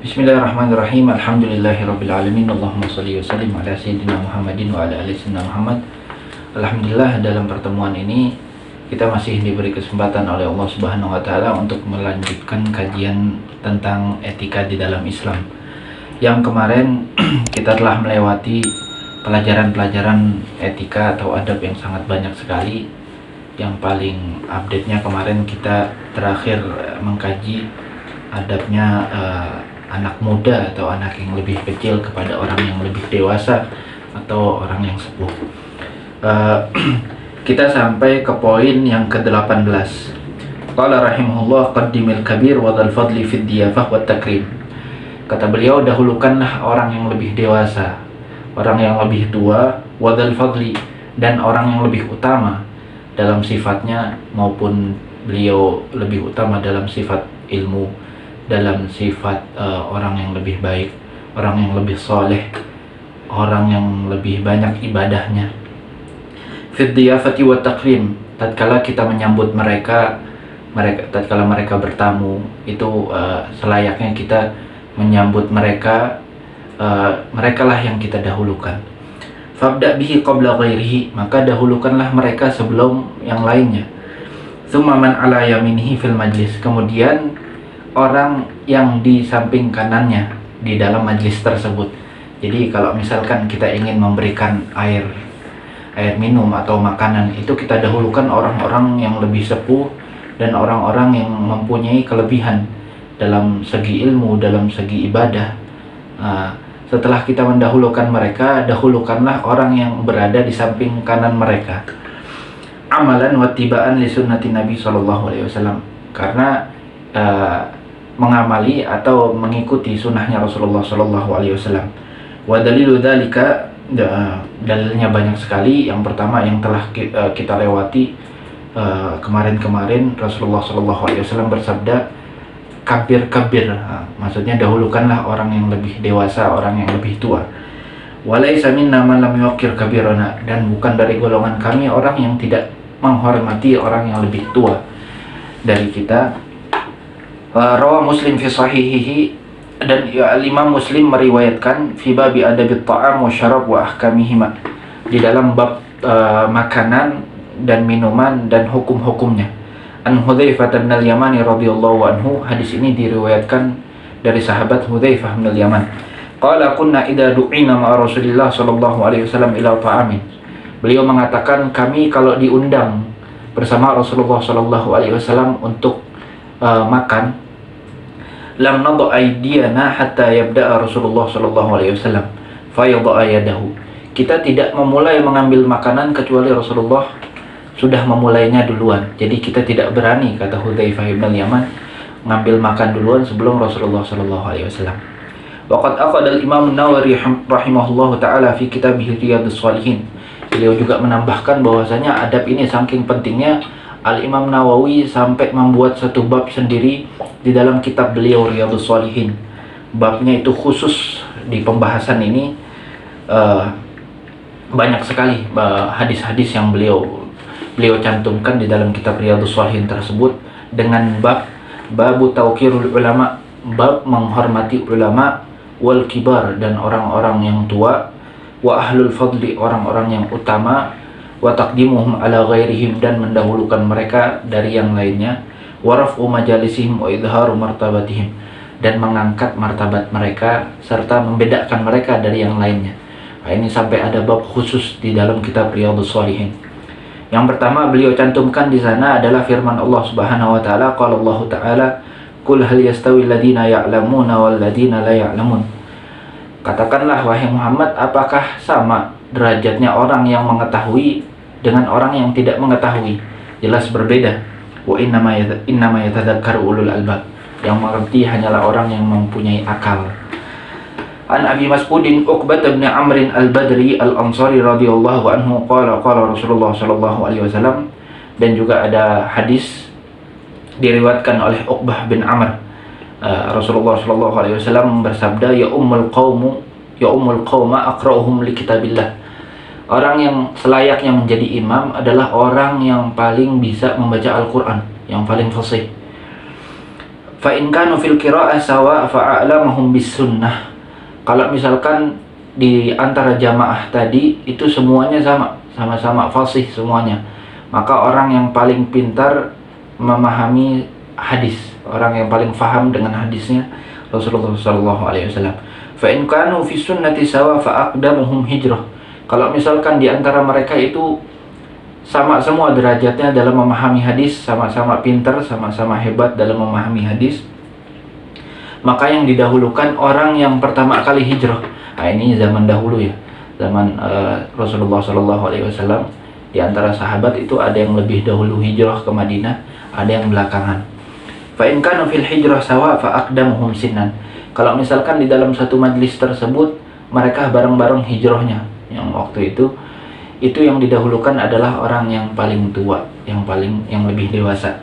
Bismillahirrahmanirrahim. Alhamdulillahirabbil alamin. Allahumma shalli wa sallim ala sayyidina Muhammadin wa ala ali sayyidina Muhammad. Alhamdulillah, dalam pertemuan ini kita masih diberi kesempatan oleh Allah Subhanahu wa taala untuk melanjutkan kajian tentang etika di dalam Islam. Yang kemarin kita telah melewati pelajaran-pelajaran etika atau adab yang sangat banyak sekali. Yang paling update-nya kemarin kita terakhir mengkaji adabnya anak muda atau anak yang lebih kecil kepada orang yang lebih dewasa atau orang yang sepuh. Kita sampai ke poin yang ke-18. Qala rahimahullah qaddimil kabir wa dzal fadli fid diyafah wat takrim. Kata beliau, dahulukanlah orang yang lebih dewasa, orang yang lebih tua, wa dzal fadli, dan orang yang lebih utama dalam sifatnya, maupun beliau lebih utama dalam sifat ilmu, dalam sifat orang yang lebih baik, orang yang lebih soleh, orang yang lebih banyak ibadahnya. Fid diyafati wa takrim, tatkala kita menyambut mereka tatkala mereka bertamu, itu selayaknya kita menyambut mereka, merekalah yang kita dahulukan. Fabda bihi qabla ghairihi, maka dahulukanlah mereka sebelum yang lainnya. Tsumma man ala yaminihi fil majlis, kemudian orang yang di samping kanannya di dalam majlis tersebut. Jadi kalau misalkan kita ingin memberikan air minum atau makanan, itu kita dahulukan orang-orang yang lebih sepuh dan orang-orang yang mempunyai kelebihan dalam segi ilmu, dalam segi ibadah. Setelah kita mendahulukan mereka, dahulukanlah orang yang berada di samping kanan mereka. Amalan wa tibaan li sunnati Nabi SAW, karena mengamali atau mengikuti sunnahnya Rasulullah SAW. Wa dalilu dzalika, dalilnya banyak sekali. Yang pertama yang telah kita lewati kemarin Rasulullah SAW bersabda, kabir, maksudnya dahulukanlah orang yang lebih dewasa, orang yang lebih tua. Walaysa minna man lam yuqir kabirana, dan bukan dari golongan kami orang yang tidak menghormati orang yang lebih tua dari kita. Rawa Muslim fi sahihihi, dan Imam Muslim meriwayatkan fi babi adabit ta'am wa syarab wa ahkamihima, di dalam bab makanan dan minuman dan hukum-hukumnya. An Hudzaifah bin al-Yamani radhiyallahu anhu, hadis ini diriwayatkan dari sahabat Hudzaifah bin al-Yaman. Qala kunna idza du'ina ma'a Rasulillah sallallahu alaihi wasallam ila ta'amin. Beliau mengatakan, kami kalau diundang bersama Rasulullah sallallahu alaihi wasallam untuk makan, lam nadha aydiyana hatta yabda'a Rasulullah sallallahu alaihi wasallam fa yadha'a yadahu. Kita tidak memulai mengambil makanan kecuali Rasulullah sudah memulainya duluan. Jadi kita tidak berani, kata Hudzaifah bin Yaman, ngambil makan duluan sebelum Rasulullah sallallahu alaihi wasallam. Waqad aqada al-Imam an-Nawawi rahimahullahu taala fi kitabih Riyadhus Shalihin. Beliau juga menambahkan bahwasanya adab ini saking pentingnya, Al-Imam Nawawi sampai membuat satu bab sendiri di dalam kitab beliau Riyadhus Shalihin. Babnya itu khusus di pembahasan ini. Banyak sekali hadis-hadis yang beliau cantumkan di dalam kitab Riyadhus Shalihin tersebut dengan babu tauqirul ulama, bab menghormati ulama, wal kibar, dan orang-orang yang tua, wa ahlul fadli, orang-orang yang utama, wa taqdimuhum ala ghairihim, dan mendahulukan mereka dari yang lainnya, wa raf'u majalisihim wa idharu martabatihim, dan mengangkat martabat mereka serta membedakan mereka dari yang lainnya. Nah, ini sampai ada bab khusus di dalam kitab Riyadhus Shalihin. Yang pertama beliau cantumkan di sana adalah firman Allah Subhanahu wa taala, qala Allah taala, qul hal yastawi alladziina ya'lamuna wal ladziina la ya'lamun. Katakanlah wahai Muhammad, apakah sama derajatnya orang yang mengetahui dengan orang yang tidak mengetahui? Jelas berbeda. Wa innama yatadzakkaru ulul albab, yang mengerti hanyalah orang yang mempunyai akal. An Abi Mas'udin Uqbah bin Amr al-Badri al-Ansari radhiyallahu anhu qala Rasulullah sallallahu alaihi wasallam, dan juga ada hadis diriwayatkan oleh Uqbah bin Amr. Rasulullah sallallahu alaihi wasallam bersabda, ya ummul qauma aqra'uhum li kitabillah. Orang yang selayaknya menjadi imam adalah orang yang paling bisa membaca Al-Quran, yang paling fasih. Fa in kanu fil qira'ah sawa fa a'lamahum bis sunnah. Kalau misalkan di antara jamaah tadi itu semuanya sama-sama fasih semuanya, maka orang yang paling pintar memahami hadis, orang yang paling faham dengan hadisnya Rasulullah sallallahu alaihi wasallam. Fa in kanu fi sunnati sawa fa aqdamuhum hijrah. Kalau misalkan di antara mereka itu sama semua derajatnya dalam memahami hadis, sama-sama pintar, sama-sama hebat dalam memahami hadis, maka yang didahulukan orang yang pertama kali hijrah. Nah, ini zaman dahulu ya, zaman Rasulullah sallallahu alaihi wasallam. Di antara sahabat itu ada yang lebih dahulu hijrah ke Madinah, ada yang belakangan. Fa in kanu fil hijrah sawa fa aqdamuhum sinnan. Kalau misalkan di dalam satu majlis tersebut mereka bareng-bareng hijrahnya, yang waktu itu yang didahulukan adalah orang yang paling tua, yang lebih dewasa.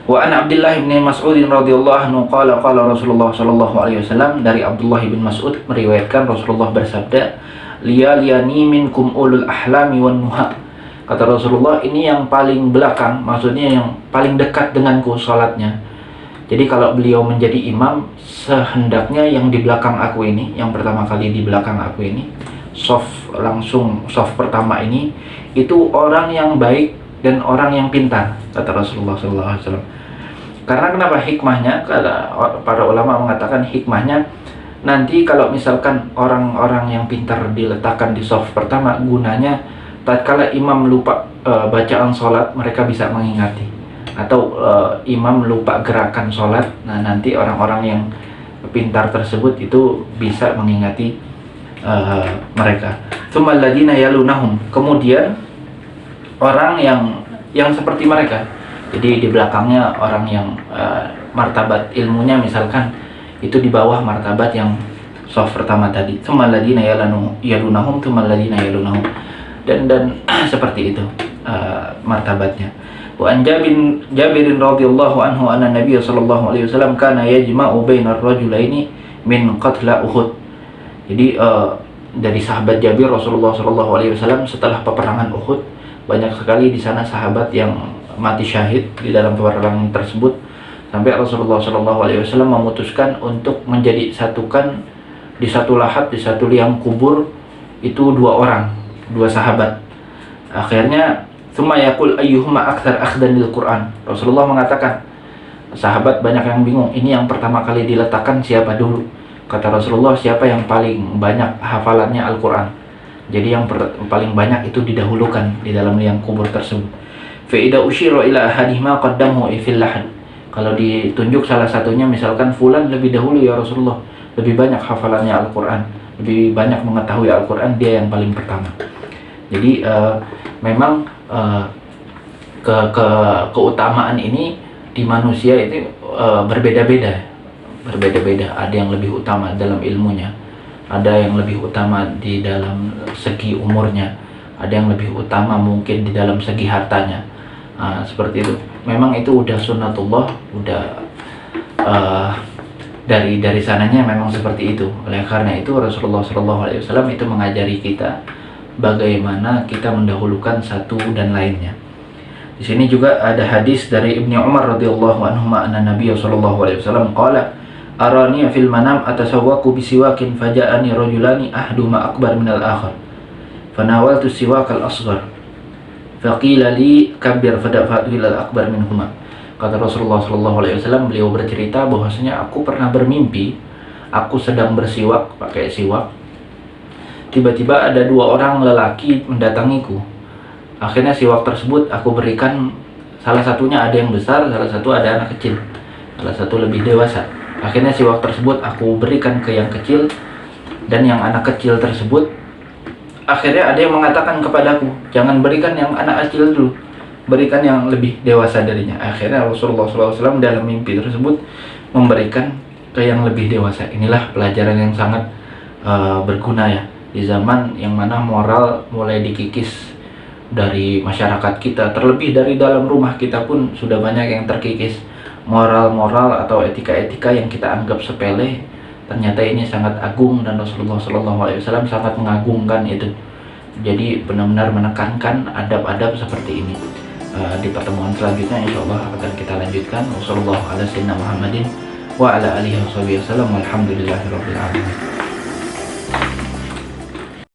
Wa an Abdullah bin Mas'ud radhiyallahu anhu qala Rasulullah sallallahu alaihi wasallam, dari Abdullah bin Mas'ud meriwayatkan Rasulullah bersabda, liyani minkum ulul ahlami wan nuha. Kata Rasulullah, ini yang paling belakang, maksudnya yang paling dekat denganku salatnya. Jadi kalau beliau menjadi imam, sehendaknya yang di belakang aku ini, yang pertama kali di belakang aku ini, soft pertama ini, itu orang yang baik dan orang yang pintar, kata Rasulullah SAW. Karena kenapa hikmahnya? Kata para ulama mengatakan hikmahnya, nanti kalau misalkan orang-orang yang pintar diletakkan di soft pertama, gunanya tatkala imam lupa bacaan sholat, mereka bisa mengingati. Atau imam lupa gerakan sholat, nah nanti orang-orang yang pintar tersebut itu bisa mengingati mereka. Tsummal ladina yalunahum, kemudian orang yang seperti mereka. Jadi di belakangnya orang yang martabat ilmunya misalkan itu di bawah martabat yang soft pertama tadi. Tsummal ladina yalunahum, tsummal ladina yalunahum, dan seperti itu martabatnya. Wa an Jabir radhiyallahu anhu anna Nabiy sallallahu alaihi wasallam kana yajma'u bainar rajulaini min qatla Uhud. Jadi dari sahabat Jabir, Rasulullah sallallahu alaihi wasallam setelah peperangan Uhud, banyak sekali di sana sahabat yang mati syahid di dalam peperangan tersebut, sampai Rasulullah sallallahu alaihi wasallam memutuskan untuk menjadi satukan di satu lahat, di satu liang kubur itu dua sahabat. Akhirnya summa yaqul ayyuhuma aktsar akhdan lil Quran. Rasulullah mengatakan, sahabat banyak yang bingung, ini yang pertama kali diletakkan siapa dulu? Kata Rasulullah, siapa yang paling banyak hafalannya Al-Quran. Jadi yang paling banyak itu didahulukan di dalam liang kubur tersebut. Fa idza usyira ila ahadihima qaddamhu fil lahad. Kalau ditunjuk salah satunya, misalkan fulan lebih dahulu ya Rasulullah, lebih banyak hafalannya Al-Quran, lebih banyak mengetahui Al-Quran, dia yang paling pertama. Jadi memang keutamaan ini di manusia itu berbeda-beda. Ada yang lebih utama dalam ilmunya, ada yang lebih utama di dalam segi umurnya, ada yang lebih utama mungkin di dalam segi hartanya. Seperti itu. Memang itu udah sunnatullah, udah dari sananya memang seperti itu. Oleh karena itu Rasulullah SAW itu mengajari kita bagaimana kita mendahulukan satu dan lainnya. Di sini juga ada hadis dari Ibnu Umar radhiyallahu anhu anna Nabiy sallallahu alaihi wasallam qala arani fil manam atasawwaqu bisiwakin faja'ani rajulani ahduma akbar minal akhar fanawaltu siwakal asghar faqila li kabbir fadafa'tu ilal akbar minhuma. Kata Rasulullah sallallahu alaihi wasallam, beliau bercerita bahwasanya aku pernah bermimpi aku sedang bersiwak, pakai siwak. Tiba-tiba ada dua orang lelaki mendatangiku. Akhirnya siwak tersebut aku berikan, salah satunya ada yang besar, salah satu ada anak kecil, salah satu lebih dewasa. Akhirnya siwak tersebut aku berikan ke yang kecil, dan yang anak kecil tersebut akhirnya ada yang mengatakan kepadaku, jangan berikan yang anak kecil dulu, berikan yang lebih dewasa darinya. Akhirnya Rasulullah SAW dalam mimpi tersebut memberikan ke yang lebih dewasa. Inilah pelajaran yang sangat berguna ya, di zaman yang mana moral mulai dikikis dari masyarakat kita, terlebih dari dalam rumah kita pun sudah banyak yang terkikis. Moral-moral atau etika-etika yang kita anggap sepele, ternyata ini sangat agung, dan Rasulullah SAW sangat mengagungkan itu. Jadi benar-benar menekankan adab-adab seperti ini. di pertemuan selanjutnya insyaallah akan kita lanjutkan. Wassallallahu ala sayyidina Muhammadin wa ala alihi wasallam. Walhamdulillahirabbil alamin.